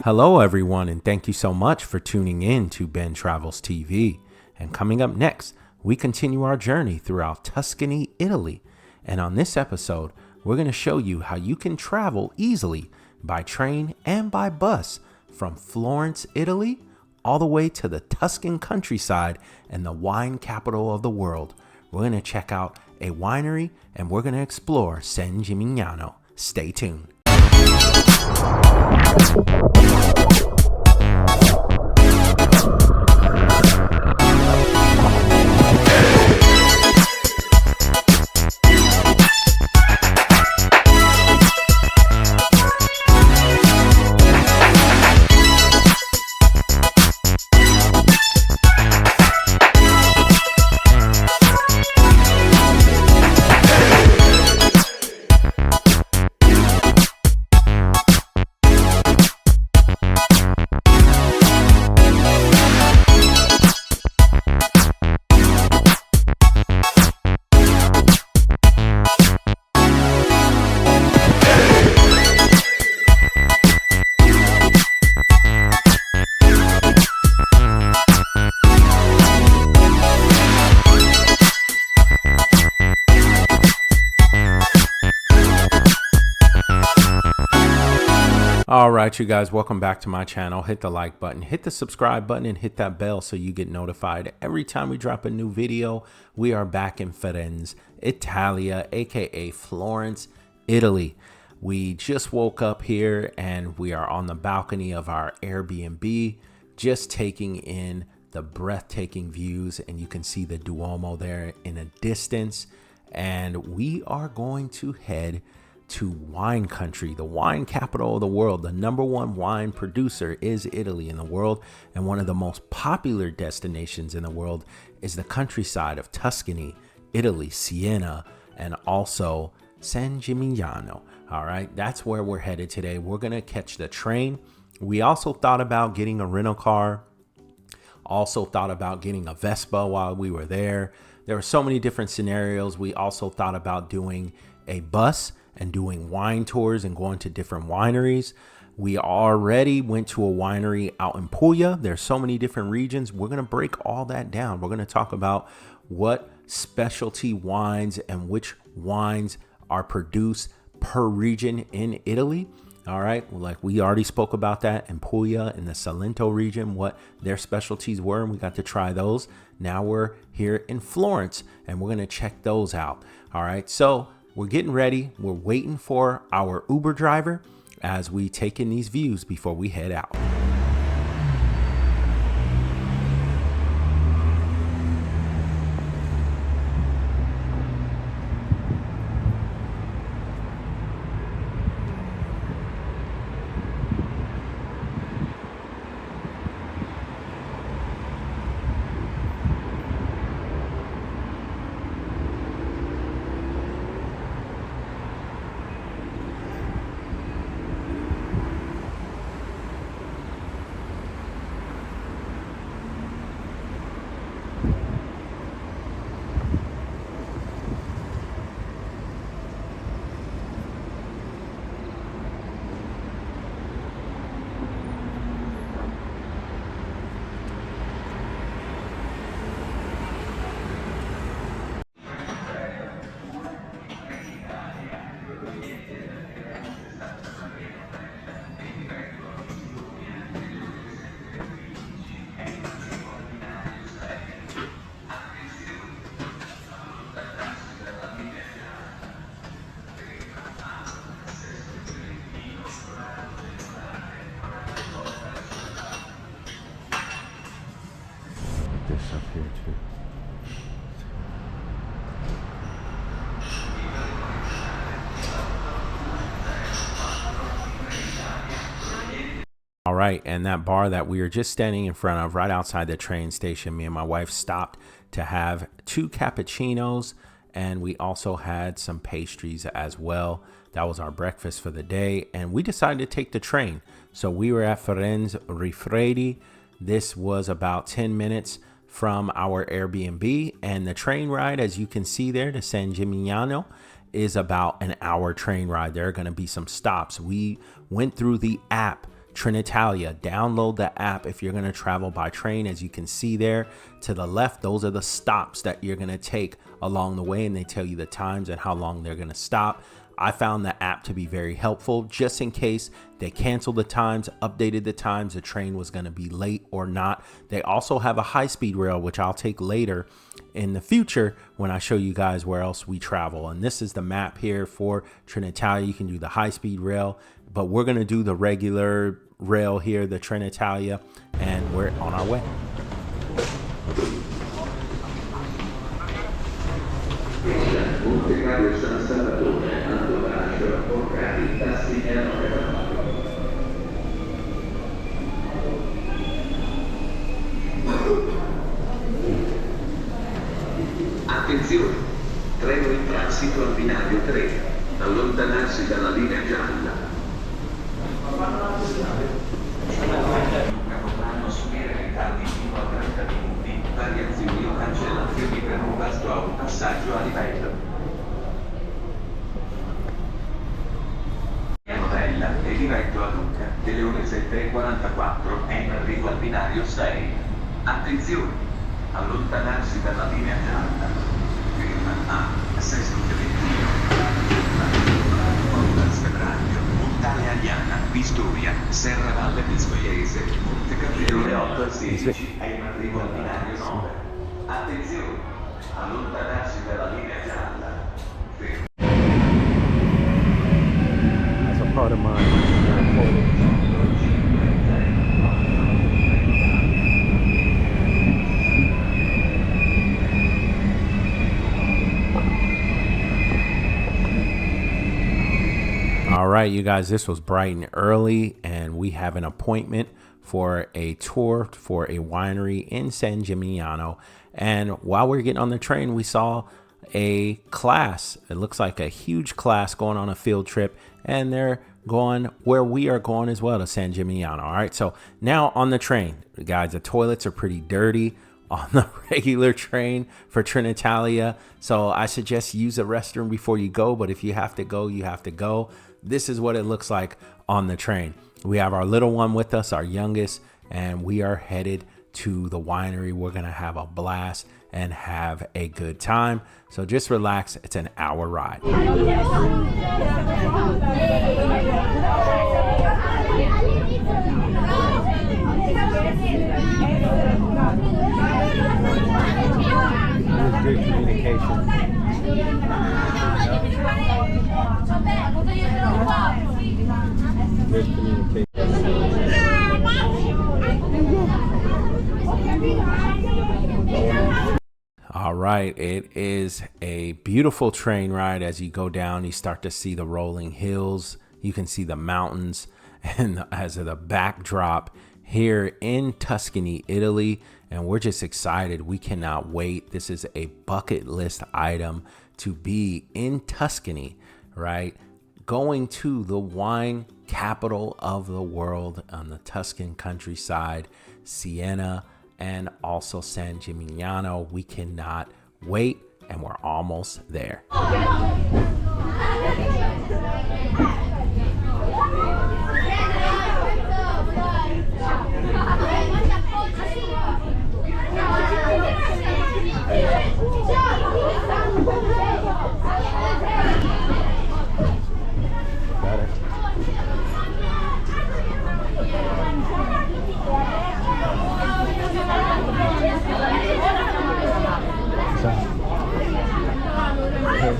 Hello, everyone, and thank you so much for tuning in to Ben Travels TV. And coming up next, we continue our journey throughout Tuscany, Italy. And on this episode, we're going to show you how you can travel easily by train and by bus from Florence, Italy, all the way to the Tuscan countryside and the wine capital of the world. We're going to check out a winery and we're going to explore San Gimignano. Stay tuned. All right, you guys, welcome back to my channel. Hit the like button, hit the subscribe button, and hit that bell so you get notified every time we drop a new video. We are back in Firenze, Italia, aka Florence, Italy. We just woke up here and we are on the balcony of our Airbnb, just taking in the breathtaking views, and you can see the Duomo there in a distance. And we are going to head to wine country, the wine capital of the world. The number one wine producer is Italy in the world, and one of the most popular destinations in the world is the countryside of Tuscany, Italy, Siena, and also San Gimignano. All right, that's where we're headed today. We're gonna catch the train. We also thought about getting a rental car, also thought about getting a Vespa while we were there. There were so many different scenarios. We also thought about doing a bus and doing wine tours and going to different wineries. We already went to a winery out in Puglia. There's so many different regions. We're going to break all that down. We're going to talk about what specialty wines and which wines are produced per region in Italy. All right, like we already spoke about that in Puglia, in the Salento region, what their specialties were, and we got to try those. Now we're here in Florence and we're going to check those out. All right, so we're getting ready. We're waiting for our Uber driver as we take in these views before we head out. This up here too. All right, and that bar that we were just standing in front of right outside the train station, me and my wife stopped to have 2 cappuccinos, and we also had some pastries as well. That was our breakfast for the day, and we decided to take the train. So we were at Firenze Rifredi. This was about 10 minutes from our Airbnb, and the train ride, as you can see there, to San Gimignano is about an hour train ride. There are going to be some stops. We went through the app Trenitalia. Download the app if you're going to travel by train. As you can see there to the left, those are the stops that you're going to take along the way, and they tell you the times and how long they're going to stop. I found the app to be very helpful just in case they canceled the times, updated the times, the train was going to be late or not. They also have a high-speed rail, which I'll take later in the future when I show you guys where else we travel. And this is the map here for Trenitalia. You can do the high-speed rail, but we're going to do the regular rail here, the Trenitalia, and we're on our way. Attenzione, treno in transito al binario 3, allontanarsi dalla linea gialla. Potranno subire ritardi fino a 30 minuti, variazioni o cancellazioni per un vasto a un passaggio a livello. Novella è diretto a Lucca, delle ore 7:44 è in arrivo al binario 6. Attenzione, allontanarsi dalla linea gialla. Ferma a Sesto Fiorentino. Montalspebraglio, Montale Agliana, Pistoia, Serravalle Pistoiese, Montecatero alle 8:16 è in arrivo al binario 9. Attenzione, allontanarsi dalla linea gialla. Ferma. Part of mine. All right, you guys, this was bright and early, and we have an appointment for a tour for a winery in San Gimignano. And while we we're getting on the train, we saw a class. It looks like a huge class going on a field trip, and they're going where we are going as well, to San Gimignano. All right, so now on the train, guys, the toilets are pretty dirty on the regular train for Trenitalia, so I suggest use a restroom before you go, but if you have to go, you have to go. This is what it looks like on the train. We have our little one with us, our youngest, and we are headed to the winery. We're gonna have a blast and have a good time, so just relax. It's an hour ride. Good communication. Good communication. All right, it is a beautiful train ride. As you go down, you start to see the rolling hills. You can see the mountains, and as the backdrop here in Tuscany, Italy, and we're just excited. We cannot wait. This is a bucket list item to be in Tuscany, right? Going to the wine capital of the world on the Tuscan countryside, Siena, and also San Gimignano. We cannot wait, and we're almost there.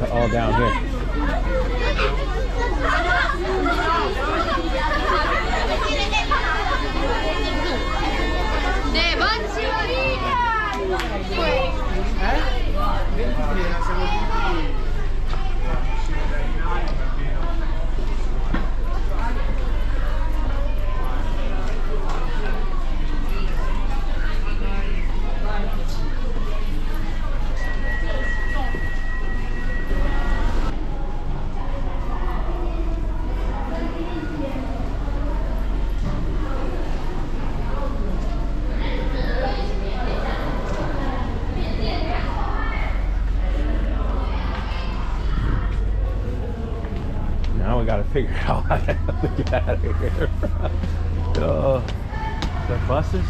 All down here. Now we got to figure out how to get out of here. The buses.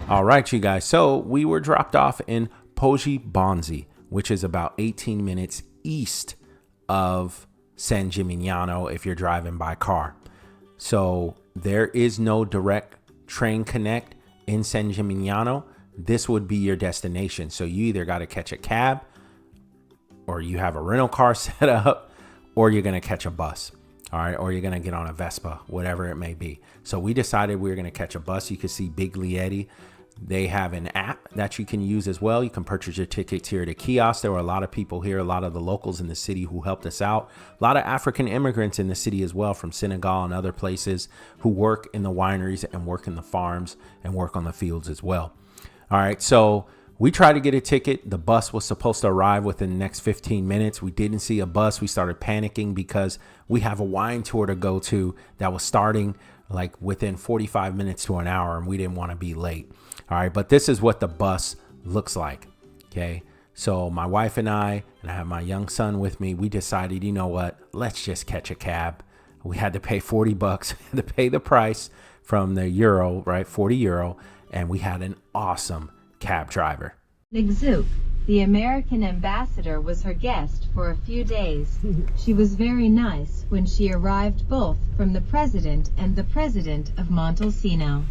All right, you guys. So we were dropped off in Bonzi, which is about 18 minutes east of San Gimignano if you're driving by car. So there is no direct train connect in San Gimignano. This would be your destination. So you either got to catch a cab, or you have a rental car set up, or you're going to catch a bus. All right. Or you're going to get on a Vespa, whatever it may be. So we decided we were going to catch a bus. You can see Biglietti. They have an app that you can use as well. You can purchase your tickets here at a kiosk. There were a lot of people here, a lot of the locals in the city who helped us out. A lot of African immigrants in the city as well, from Senegal and other places, who work in the wineries and work in the farms and work on the fields as well. All right. So we tried to get a ticket. The bus was supposed to arrive within the next 15 minutes. We didn't see a bus. We started panicking because we have a wine tour to go to that was starting like within 45 minutes to an hour, and we didn't want to be late. All right. But this is what the bus looks like. Okay. So my wife and I have my young son with me. We decided, you know what? Let's just catch a cab. We had to pay 40 bucks to pay the price from the euro, right? 40 euro. And we had an awesome cab driver. L'exoup, the American ambassador, was her guest for a few days. She was very nice when she arrived, both from the president and the president of Montalcino.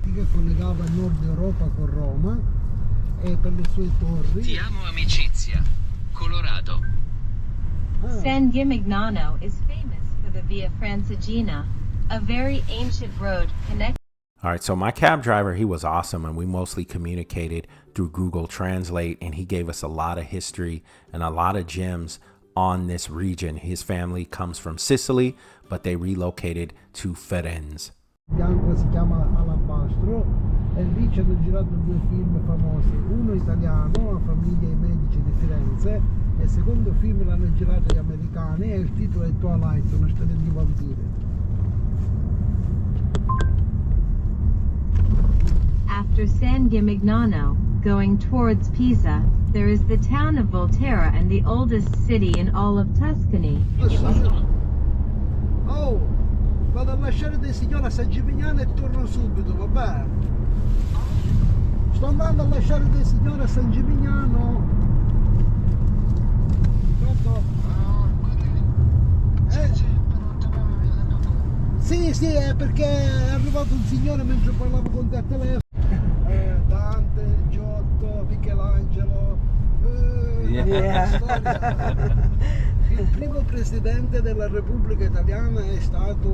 Che collegava il nord Europa con Roma e per le sue torri. Ti amo amicizia, Colorado. San Gimignano is famous for the Via Francigena, a very ancient road connecting. All right, so my cab driver, he was awesome, and we mostly communicated through Google Translate, and he gave us a lot of history and a lot of gems on this region. His family comes from Sicily, but they relocated to Firenze. Bianco si chiama Alabastro e lì ci hanno girato due film famosi, uno italiano, La famiglia e i medici di Firenze, e il secondo film l'hanno girato gli americani e il titolo è Twilight, una storia di vampiri. After San Gimignano, going towards Pisa, there is the town of Volterra and the oldest city in all of Tuscany. Oh, vado a lasciare dei signori a San Gimignano e torno subito, vabbè. Sto andando a lasciare dei signori a San Gimignano. Pronto? Sì, è perché è arrivato un signore mentre parlavo con te a telefono. Dante, Giotto, Michelangelo. Storia. Il primo presidente della Repubblica Italiana è stato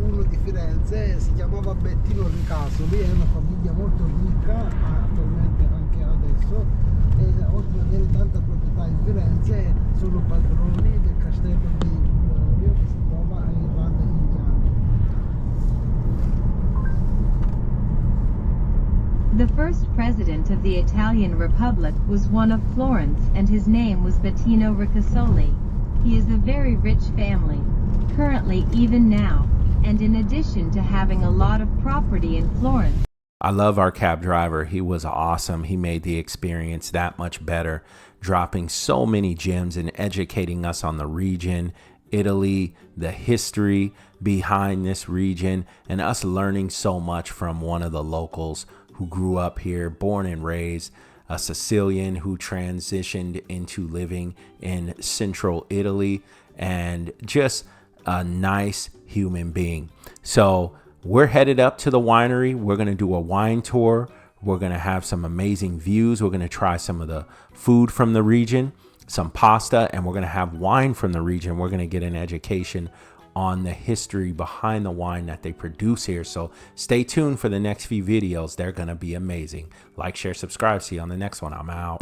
uno di Firenze, si chiamava Bettino Ricasoli, è una famiglia molto ricca, attualmente anche adesso, e oltre ad avere tanta proprietà in Firenze, sono padroni del castello di Giulio che si trova in Rade Indiano. The first president of the Italian Republic was one of Florence, and his name was Bettino Ricasoli. He is a very rich family, currently even now, and in addition to having a lot of property in Florence. I love our cab driver. He was awesome. He made the experience that much better, dropping so many gems and educating us on the region, Italy, the history behind this region, and us learning so much from one of the locals who grew up here, born and raised, a Sicilian who transitioned into living in central Italy, and just a nice human being. So we're headed up to the winery. We're going to do a wine tour. We're going to have some amazing views. We're going to try some of the food from the region, some pasta, and we're going to have wine from the region. We're going to get an education on the history behind the wine that they produce here. So stay tuned for the next few videos. They're going to be amazing. Like, share, subscribe. See you on the next one. I'm out.